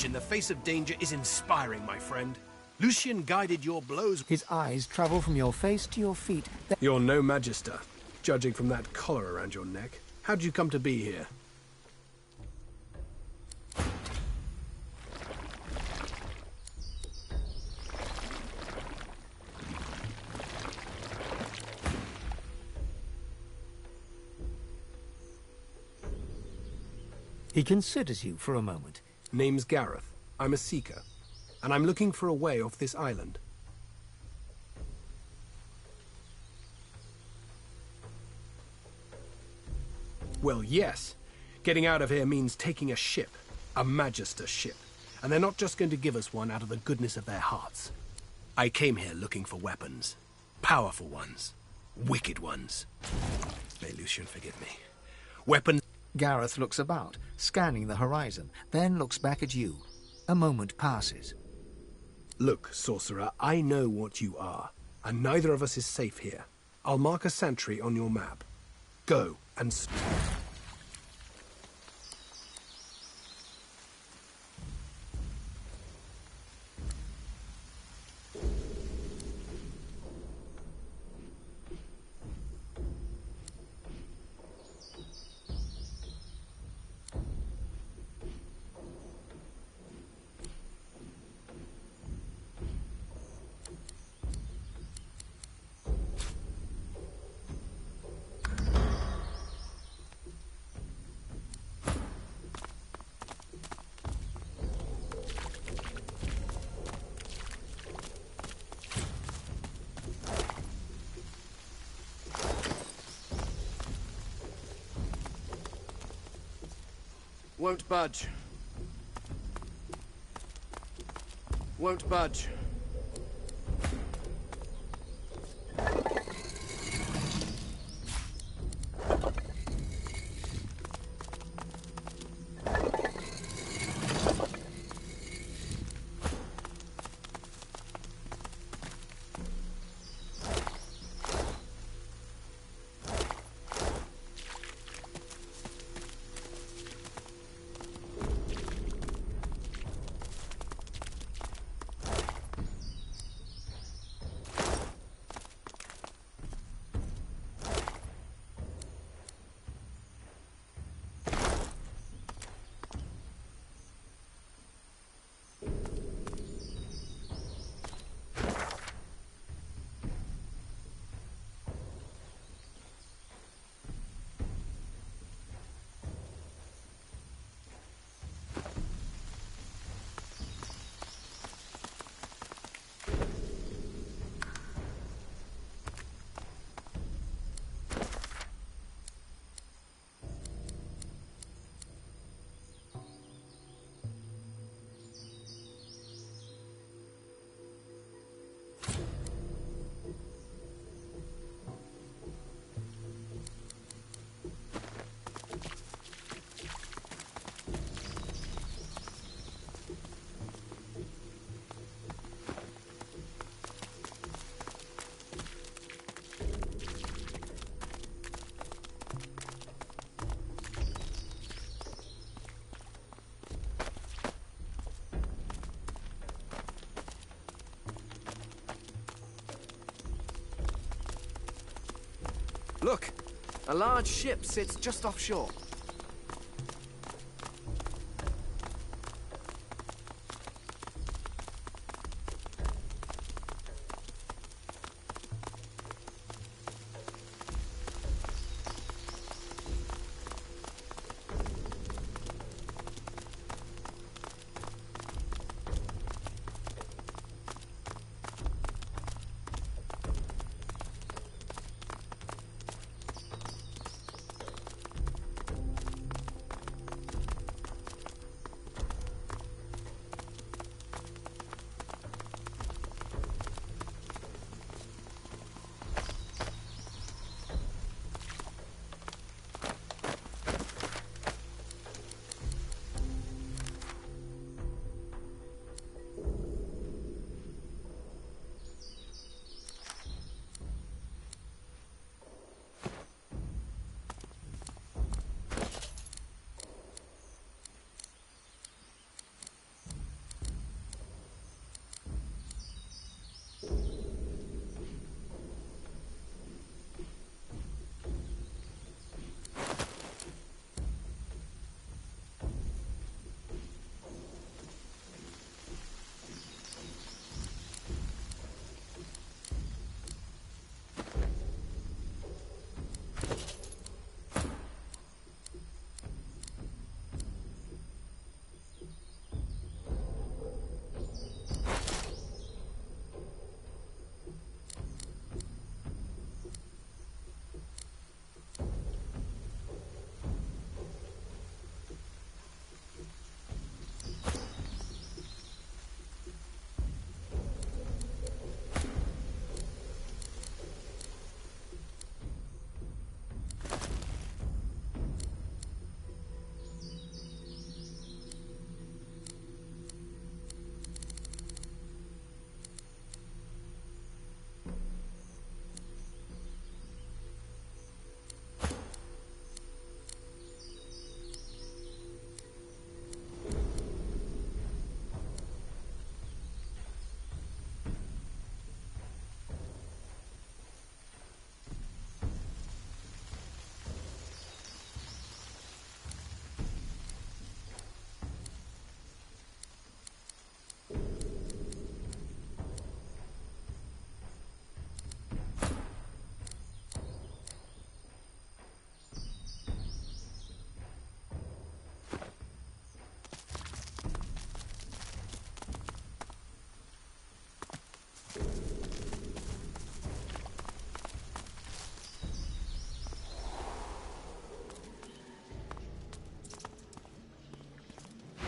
courage in the face of danger is inspiring, my friend. Lucian guided your blows. His eyes travel from your face to your feet. You're no magister, judging from that collar around your neck. How'd you come to be here? He considers you for a moment. Name's Gareth. I'm a seeker, and I'm looking for a way off this island. Well, yes. Getting out of here means taking a ship. A Magister ship. And they're not just going to give us one out of the goodness of their hearts. I came here looking for weapons. Powerful ones. Wicked ones. May Lucian forgive me. Weapons... Gareth looks about, scanning the horizon, then looks back at you. A moment passes. Look, sorcerer, I know what you are, and neither of us is safe here. I'll mark a sentry on your map. Go and... Won't budge. Won't budge. Look! A large ship sits just offshore.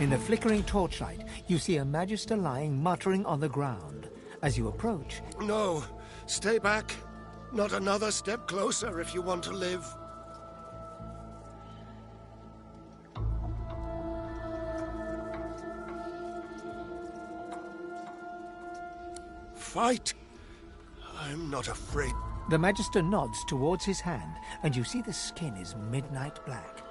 In the flickering torchlight, you see a Magister lying muttering on the ground. As you approach... No, stay back. Not another step closer if you want to live. Fight! I'm not afraid. The Magister nods towards his hand, and you see the skin is midnight black.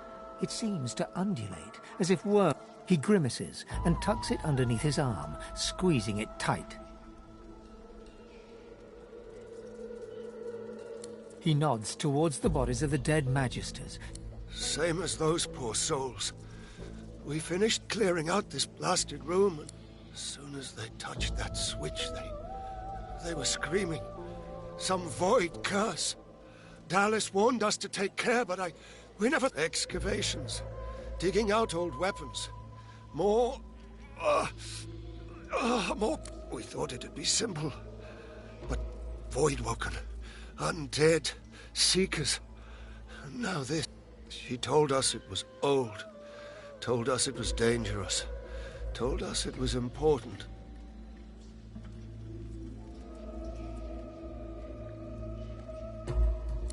It seems to undulate, as if worm. He grimaces and tucks it underneath his arm, squeezing it tight. He nods towards the bodies of the dead Magisters. Same as those poor souls. We finished clearing out this blasted room, and as soon as they touched that switch, they were screaming. Some void curse. Dallas warned us to take care, but we never... Excavations. Digging out old weapons. More... more... We thought it'd be simple. But void-woken. Undead. Seekers. And now this. She told us it was old. Told us it was dangerous. Told us it was important.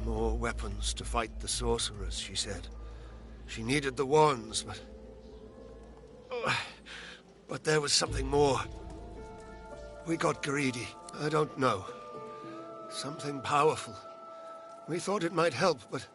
More weapons to fight the sorcerers, she said. She needed the wands, but... But there was something more. We got greedy. I don't know. Something powerful. We thought it might help, but...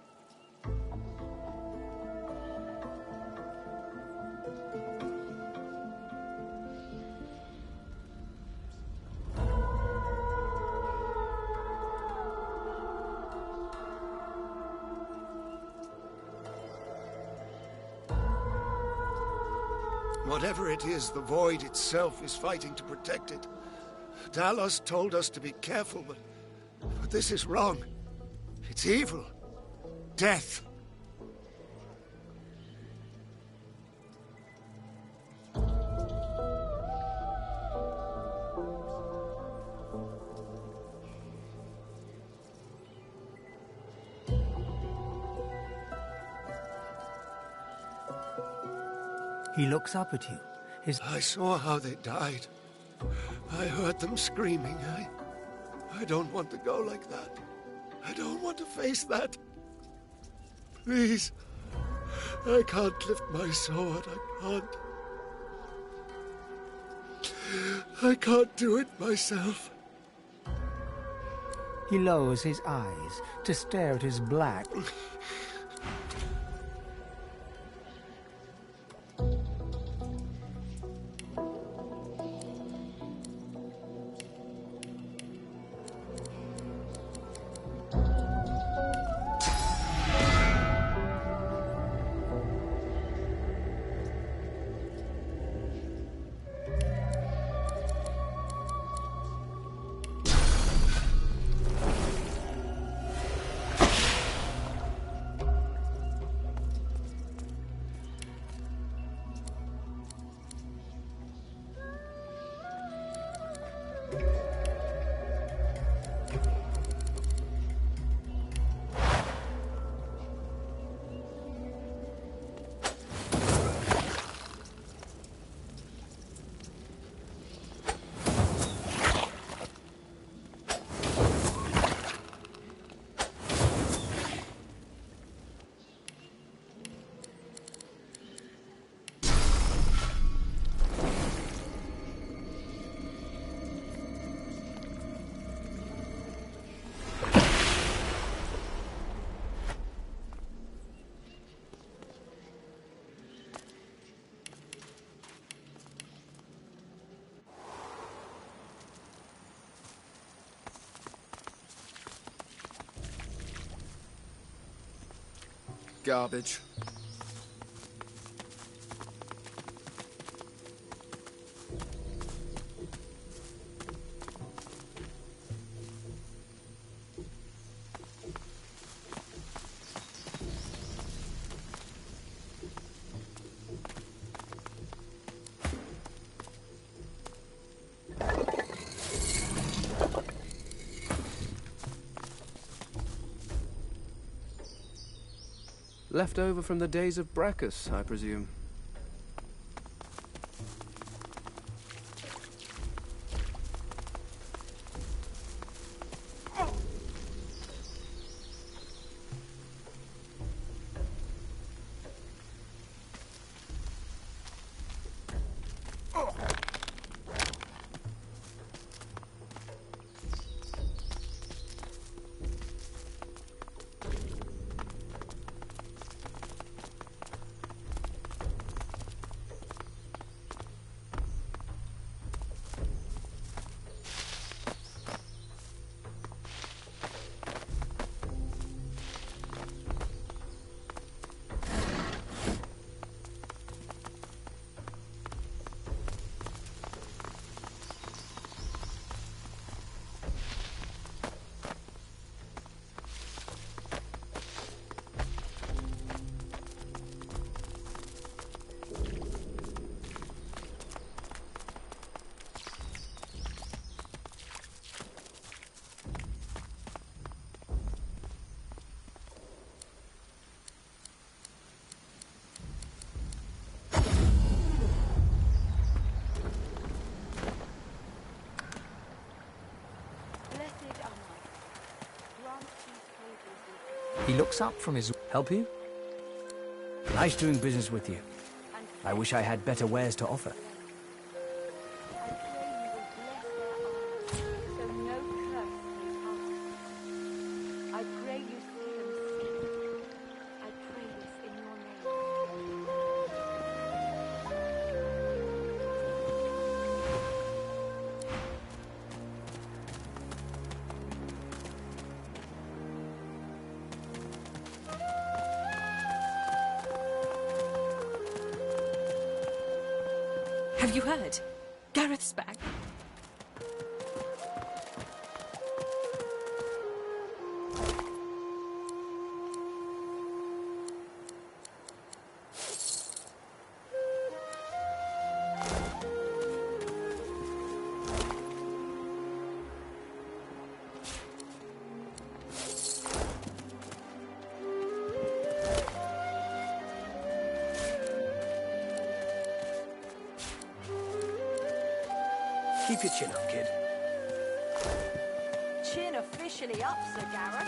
Whatever it is, the Void itself is fighting to protect it. Talos told us to be careful, but this is wrong. It's evil. Death. He looks up at you. I saw how they died. I heard them screaming. I don't want to go like that. I don't want to face that. Please. I can't lift my sword. I can't do it myself. He lowers his eyes to stare at his black... Garbage. Left over from the days of Brachus, I presume. He looks up from his... Help you? Nice doing business with you. I wish I had better wares to offer. Have you heard? Gareth's back. Keep your chin up, kid. Chin officially up, Sir Gareth.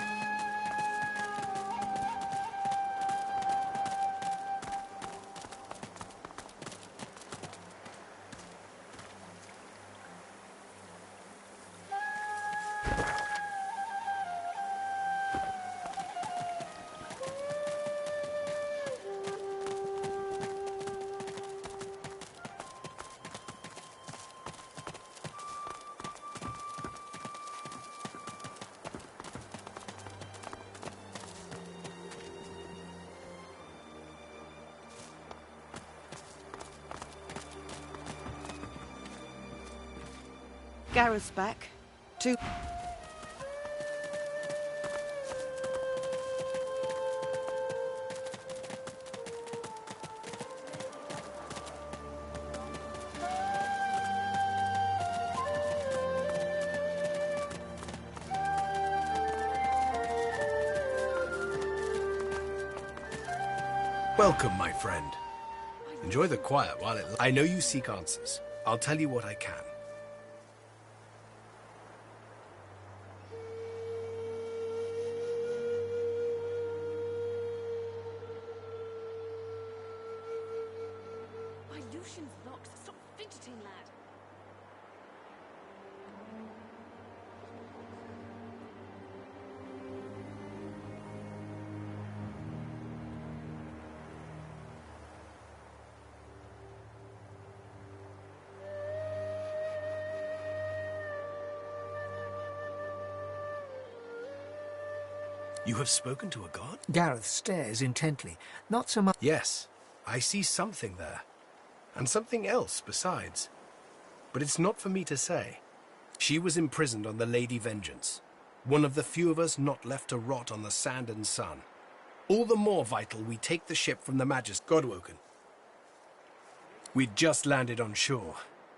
Gareth's back. Two. Welcome, my friend. Enjoy the quiet while it... I know you seek answers. I'll tell you what I can. My Lucian's locked. Stop fidgeting, lad. You have spoken to a god? Gareth stares intently. Not so much... Yes, I see something there. And something else besides. But it's not for me to say. She was imprisoned on the Lady Vengeance. One of the few of us not left to rot on the sand and sun. All the more vital we take the ship from the Majesty Godwoken. We'd just landed on shore.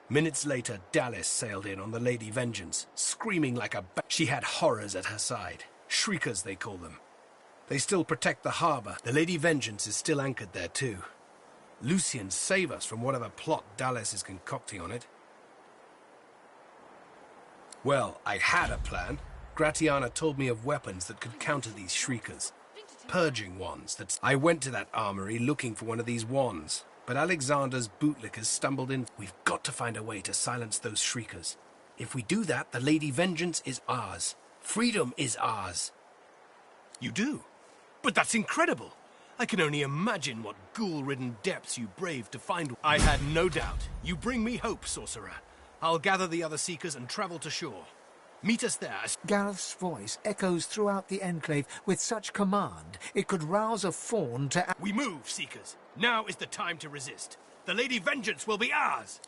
Minutes later, Dallas sailed in on the Lady Vengeance, screaming like a bat. She had horrors at her side. Shriekers, they call them. They still protect the harbor. The Lady Vengeance is still anchored there, too. Lucian, save us from whatever plot Dallas is concocting on it. Well, I had a plan. Gratiana told me of weapons that could counter these shriekers. Purging wands. I went to that armory looking for one of these wands, but Alexander's bootlickers stumbled in. We've got to find a way to silence those shriekers. If we do that, the Lady Vengeance is ours. Freedom is ours. You do? But that's incredible! I can only imagine what ghoul-ridden depths you braved to find. I had no doubt. You bring me hope, sorcerer. I'll gather the other seekers and travel to shore. Meet us there. Gareth's voice echoes throughout the Enclave with such command, it could rouse a fawn to... We move, seekers. Now is the time to resist. The Lady Vengeance will be ours!